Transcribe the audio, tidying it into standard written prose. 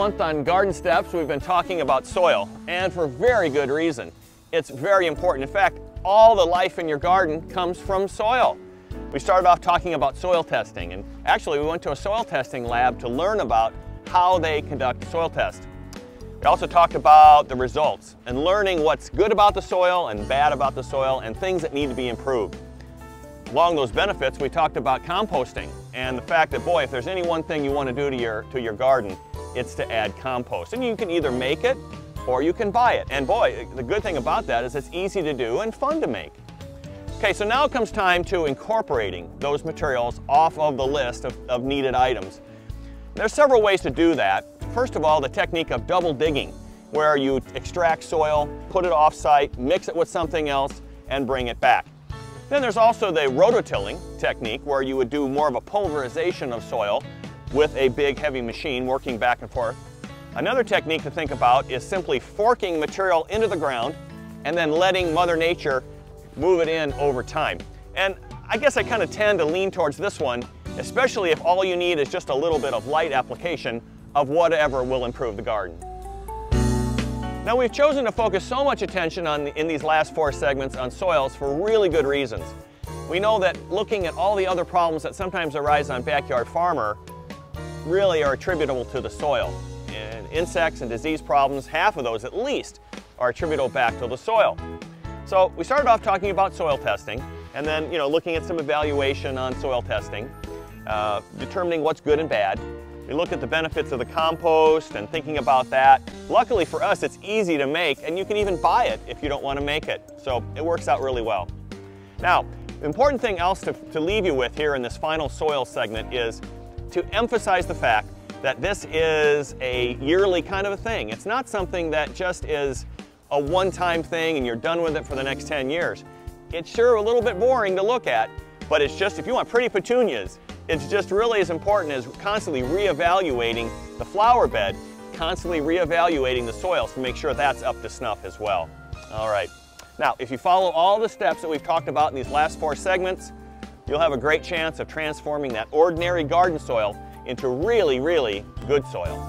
month on Garden Steps, we've been talking about soil, and for very good reason. It's very important. In fact, all the life in your garden comes from soil. We started off talking about soil testing, and actually we went to a soil testing lab to learn about how they conduct a soil test. We also talked about the results and learning what's good about the soil and bad about the soil and things that need to be improved. Along those benefits, we talked about composting and the fact that, boy, if there's any one thing you want to do to your garden, it's to add compost. And you can either make it or you can buy it. And boy, the good thing about that is it's easy to do and fun to make. Okay, so now it comes time to incorporating those materials off of the list of needed items. There's several ways to do that. First of all, the technique of double digging, where you extract soil, put it off-site, mix it with something else, and bring it back. Then there's also the rototilling technique, where you would do more of a pulverization of soil with a big heavy machine working back and forth. Another technique to think about is simply forking material into the ground and then letting Mother Nature move it in over time. And I guess I kind of tend to lean towards this one, especially if all you need is just a little bit of light application of whatever will improve the garden. Now, we've chosen to focus so much attention in these last 4 segments on soils for really good reasons. We know that looking at all the other problems that sometimes arise on Backyard Farmer really are attributable to the soil. And insects and disease problems, half of those at least, are attributable back to the soil. So we started off talking about soil testing, and then looking at some evaluation on soil testing, determining what's good and bad. We looked at the benefits of the compost and thinking about that. Luckily for us, it's easy to make, and you can even buy it if you don't want to make it. So it works out really well. Now, the important thing else to leave you with here in this final soil segment is to emphasize the fact that this is a yearly kind of a thing. It's not something that just is a one-time thing and you're done with it for the next 10 years. It's sure a little bit boring to look at, but it's just, if you want pretty petunias, it's just really as important as constantly reevaluating the flower bed, constantly reevaluating the soils to make sure that's up to snuff as well. All right. Now, if you follow all the steps that we've talked about in these last 4 segments, you'll have a great chance of transforming that ordinary garden soil into really, really good soil.